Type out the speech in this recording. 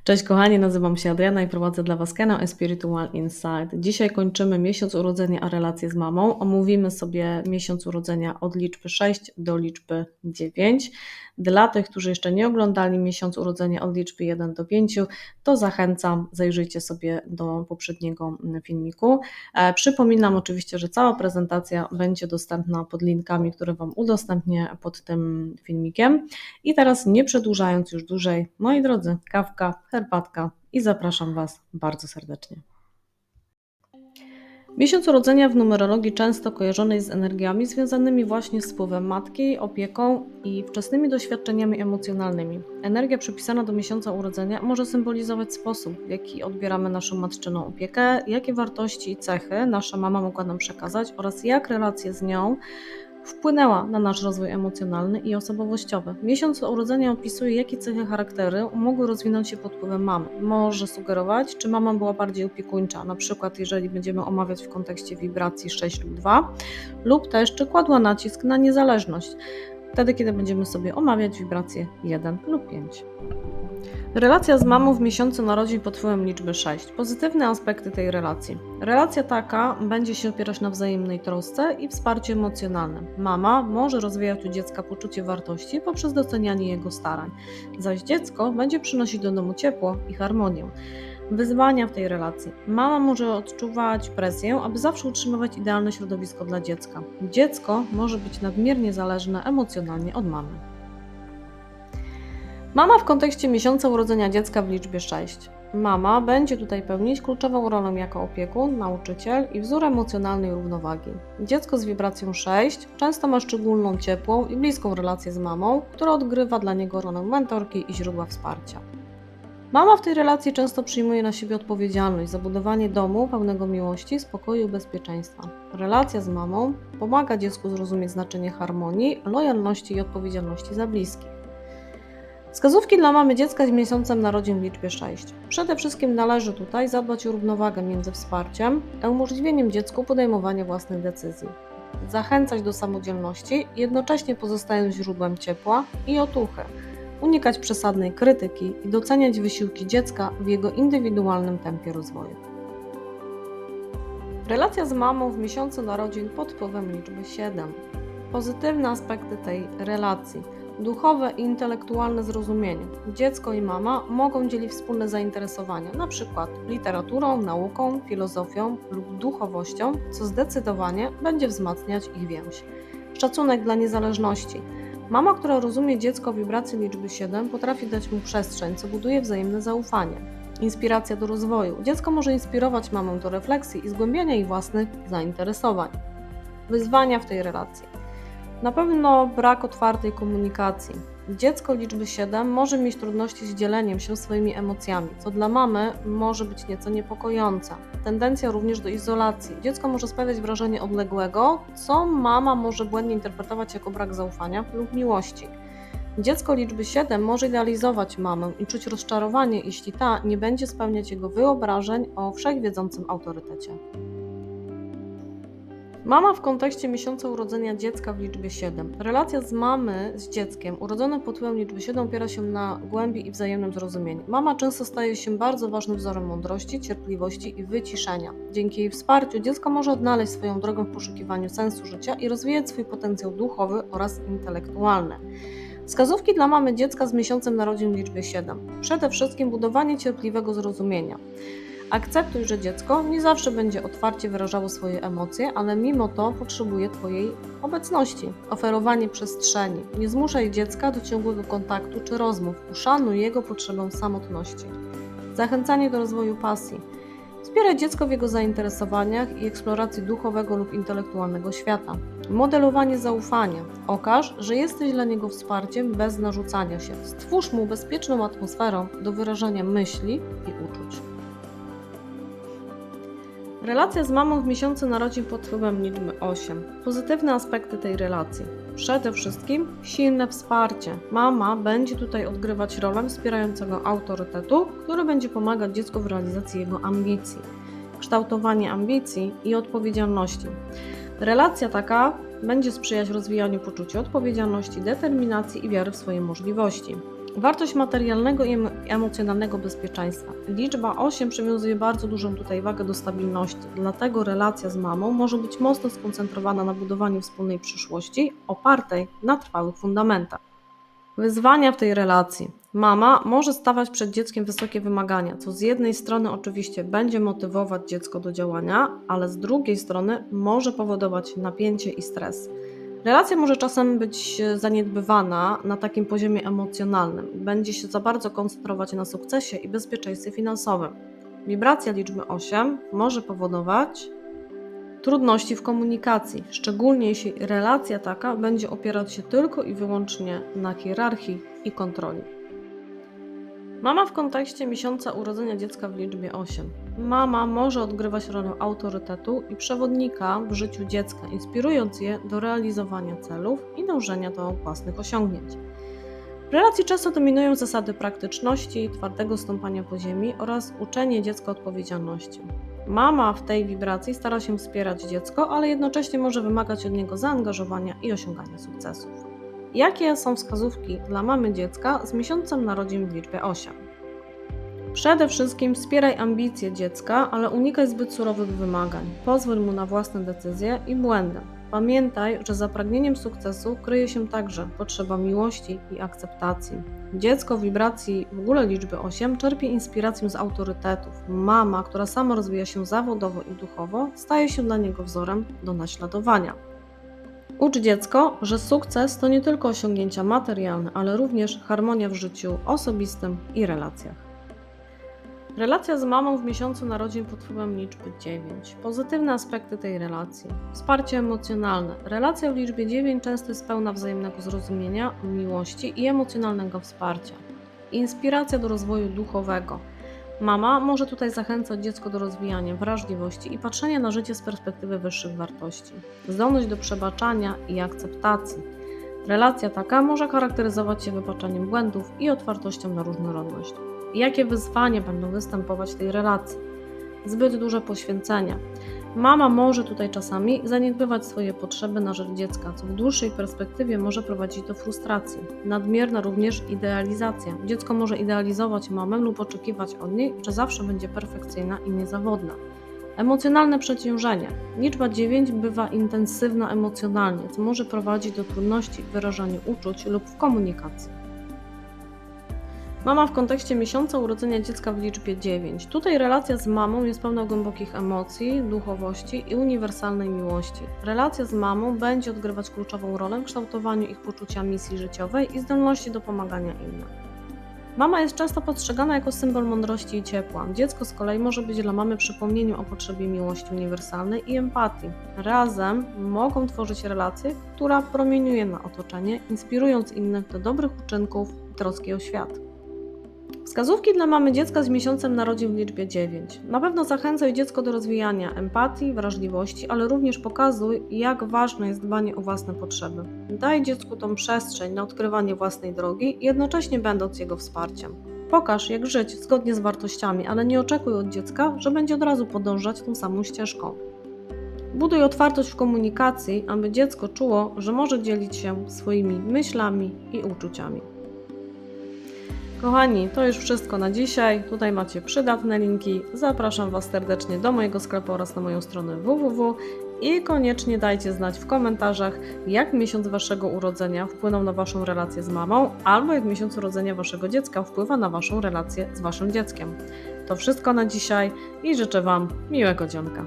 Cześć kochani, nazywam się Adriana i prowadzę dla Was kanał A Spiritual Insight. Dzisiaj kończymy miesiąc urodzenia, a relacje z mamą. Omówimy sobie miesiąc urodzenia od liczby 6 do liczby 9. Dla tych, którzy jeszcze nie oglądali miesiąc urodzenia od liczby 1 do 5, to zachęcam, zajrzyjcie sobie do poprzedniego filmiku. Przypominam oczywiście, że cała prezentacja będzie dostępna pod linkami, które Wam udostępnię pod tym filmikiem. I teraz nie przedłużając już dłużej, moi drodzy, kawka, herbatka i zapraszam Was bardzo serdecznie. Miesiąc urodzenia w numerologii często kojarzony jest z energiami związanymi właśnie z wpływem matki, opieką i wczesnymi doświadczeniami emocjonalnymi. Energia przypisana do miesiąca urodzenia może symbolizować sposób, w jaki odbieramy naszą matczyną opiekę, jakie wartości i cechy nasza mama mogła nam przekazać oraz jak relacje z nią wpłynęła na nasz rozwój emocjonalny i osobowościowy. Miesiąc urodzenia opisuje, jakie cechy charakteru mogły rozwinąć się pod wpływem mamy. Może sugerować, czy mama była bardziej opiekuńcza, na przykład jeżeli będziemy omawiać w kontekście wibracji 6 lub 2, lub też czy kładła nacisk na niezależność, wtedy kiedy będziemy sobie omawiać wibracje 1 lub 5. Relacja z mamą w miesiącu narodzin pod wpływem liczby 6. Pozytywne aspekty tej relacji. Relacja taka będzie się opierać na wzajemnej trosce i wsparciu emocjonalnym. Mama może rozwijać u dziecka poczucie wartości poprzez docenianie jego starań, zaś dziecko będzie przynosić do domu ciepło i harmonię. Wyzwania w tej relacji. Mama może odczuwać presję, aby zawsze utrzymywać idealne środowisko dla dziecka. Dziecko może być nadmiernie zależne emocjonalnie od mamy. Mama w kontekście miesiąca urodzenia dziecka w liczbie 6. Mama będzie tutaj pełnić kluczową rolę jako opiekun, nauczyciel i wzór emocjonalnej równowagi. Dziecko z wibracją 6 często ma szczególną, ciepłą i bliską relację z mamą, która odgrywa dla niego rolę mentorki i źródła wsparcia. Mama w tej relacji często przyjmuje na siebie odpowiedzialność za budowanie domu pełnego miłości, spokoju i bezpieczeństwa. Relacja z mamą pomaga dziecku zrozumieć znaczenie harmonii, lojalności i odpowiedzialności za bliskich. Wskazówki dla mamy dziecka z miesiącem narodzin w liczbie 6. Przede wszystkim należy tutaj zadbać o równowagę między wsparciem a umożliwieniem dziecku podejmowania własnych decyzji. Zachęcać do samodzielności, jednocześnie pozostając źródłem ciepła i otuchy. Unikać przesadnej krytyki i doceniać wysiłki dziecka w jego indywidualnym tempie rozwoju. Relacja z mamą w miesiącu narodzin pod wpływem liczby 7. Pozytywne aspekty tej relacji. Duchowe i intelektualne zrozumienie. Dziecko i mama mogą dzielić wspólne zainteresowania, np. literaturą, nauką, filozofią lub duchowością, co zdecydowanie będzie wzmacniać ich więź. Szacunek dla niezależności. Mama, która rozumie dziecko w wibracji liczby 7, potrafi dać mu przestrzeń, co buduje wzajemne zaufanie. Inspiracja do rozwoju. Dziecko może inspirować mamę do refleksji i zgłębiania ich własnych zainteresowań. Wyzwania w tej relacji. Na pewno brak otwartej komunikacji. Dziecko liczby 7 może mieć trudności z dzieleniem się swoimi emocjami, co dla mamy może być nieco niepokojące. Tendencja również do izolacji. Dziecko może sprawiać wrażenie odległego, co mama może błędnie interpretować jako brak zaufania lub miłości. Dziecko liczby 7 może idealizować mamę i czuć rozczarowanie, jeśli ta nie będzie spełniać jego wyobrażeń o wszechwiedzącym autorytecie. Mama w kontekście miesiąca urodzenia dziecka w liczbie 7. Relacja z mamy z dzieckiem urodzonym pod wpływem liczby 7 opiera się na głębi i wzajemnym zrozumieniu. Mama często staje się bardzo ważnym wzorem mądrości, cierpliwości i wyciszenia. Dzięki jej wsparciu dziecko może odnaleźć swoją drogę w poszukiwaniu sensu życia i rozwijać swój potencjał duchowy oraz intelektualny. Wskazówki dla mamy dziecka z miesiącem narodzin w liczbie 7. Przede wszystkim budowanie cierpliwego zrozumienia. Akceptuj, że dziecko nie zawsze będzie otwarcie wyrażało swoje emocje, ale mimo to potrzebuje Twojej obecności. Oferowanie przestrzeni. Nie zmuszaj dziecka do ciągłego kontaktu czy rozmów. Uszanuj jego potrzebę samotności. Zachęcanie do rozwoju pasji. Wspieraj dziecko w jego zainteresowaniach i eksploracji duchowego lub intelektualnego świata. Modelowanie zaufania. Okaż, że jesteś dla niego wsparciem bez narzucania się. Stwórz mu bezpieczną atmosferę do wyrażania myśli i uczuć. Relacja z mamą w miesiącu narodzin pod wpływem liczby 8. Pozytywne aspekty tej relacji. Przede wszystkim silne wsparcie. Mama będzie tutaj odgrywać rolę wspierającego autorytetu, który będzie pomagać dziecku w realizacji jego ambicji. Kształtowanie ambicji i odpowiedzialności. Relacja taka będzie sprzyjać rozwijaniu poczucia odpowiedzialności, determinacji i wiary w swoje możliwości. Wartość materialnego i emocjonalnego bezpieczeństwa. Liczba 8 przywiązuje bardzo dużą tutaj wagę do stabilności, dlatego relacja z mamą może być mocno skoncentrowana na budowaniu wspólnej przyszłości opartej na trwałych fundamentach. Wyzwania w tej relacji. Mama może stawiać przed dzieckiem wysokie wymagania, co z jednej strony oczywiście będzie motywować dziecko do działania, ale z drugiej strony może powodować napięcie i stres. Relacja może czasem być zaniedbywana na takim poziomie emocjonalnym. Będzie się za bardzo koncentrować na sukcesie i bezpieczeństwie finansowym. Wibracja liczby 8 może powodować trudności w komunikacji, szczególnie jeśli relacja taka będzie opierać się tylko i wyłącznie na hierarchii i kontroli. Mama w kontekście miesiąca urodzenia dziecka w liczbie 8. Mama może odgrywać rolę autorytetu i przewodnika w życiu dziecka, inspirując je do realizowania celów i dążenia do własnych osiągnięć. W relacji często dominują zasady praktyczności, twardego stąpania po ziemi oraz uczenie dziecka odpowiedzialności. Mama w tej wibracji stara się wspierać dziecko, ale jednocześnie może wymagać od niego zaangażowania i osiągania sukcesów. Jakie są wskazówki dla mamy dziecka z miesiącem narodzin w liczbie 8? Przede wszystkim wspieraj ambicje dziecka, ale unikaj zbyt surowych wymagań. Pozwól mu na własne decyzje i błędy. Pamiętaj, że za pragnieniem sukcesu kryje się także potrzeba miłości i akceptacji. Dziecko w wibracji w ogóle liczby 8 czerpie inspirację z autorytetów. Mama, która sama rozwija się zawodowo i duchowo, staje się dla niego wzorem do naśladowania. Ucz dziecko, że sukces to nie tylko osiągnięcia materialne, ale również harmonia w życiu osobistym i relacjach. Relacja z mamą w miesiącu narodzin pod wpływem liczby 9. Pozytywne aspekty tej relacji. Wsparcie emocjonalne. Relacja w liczbie 9 często jest pełna wzajemnego zrozumienia, miłości i emocjonalnego wsparcia. Inspiracja do rozwoju duchowego. Mama może tutaj zachęcać dziecko do rozwijania wrażliwości i patrzenia na życie z perspektywy wyższych wartości. Zdolność do przebaczania i akceptacji. Relacja taka może charakteryzować się wybaczaniem błędów i otwartością na różnorodność. Jakie wyzwania będą występować w tej relacji? Zbyt duże poświęcenia. Mama może tutaj czasami zaniedbywać swoje potrzeby na rzecz dziecka, co w dłuższej perspektywie może prowadzić do frustracji. Nadmierna również idealizacja. Dziecko może idealizować mamę lub oczekiwać od niej, że zawsze będzie perfekcyjna i niezawodna. Emocjonalne przeciążenie. Liczba 9 bywa intensywna emocjonalnie, co może prowadzić do trudności w wyrażaniu uczuć lub w komunikacji. Mama w kontekście miesiąca urodzenia dziecka w liczbie 9. Tutaj relacja z mamą jest pełna głębokich emocji, duchowości i uniwersalnej miłości. Relacja z mamą będzie odgrywać kluczową rolę w kształtowaniu ich poczucia misji życiowej i zdolności do pomagania innym. Mama jest często postrzegana jako symbol mądrości i ciepła. Dziecko z kolei może być dla mamy przypomnieniem o potrzebie miłości uniwersalnej i empatii. Razem mogą tworzyć relację, która promieniuje na otoczenie, inspirując innych do dobrych uczynków i troski o świat. Wskazówki dla mamy dziecka z miesiącem narodzin w liczbie 9. Na pewno zachęcaj dziecko do rozwijania empatii, wrażliwości, ale również pokazuj, jak ważne jest dbanie o własne potrzeby. Daj dziecku tą przestrzeń na odkrywanie własnej drogi, jednocześnie będąc jego wsparciem. Pokaż, jak żyć zgodnie z wartościami, ale nie oczekuj od dziecka, że będzie od razu podążać tą samą ścieżką. Buduj otwartość w komunikacji, aby dziecko czuło, że może dzielić się swoimi myślami i uczuciami. Kochani, to już wszystko na dzisiaj. Tutaj macie przydatne linki. Zapraszam Was serdecznie do mojego sklepu oraz na moją stronę www. I koniecznie dajcie znać w komentarzach, jak miesiąc Waszego urodzenia wpłynął na Waszą relację z mamą, albo jak miesiąc urodzenia Waszego dziecka wpływa na Waszą relację z Waszym dzieckiem. To wszystko na dzisiaj i życzę Wam miłego dzionka.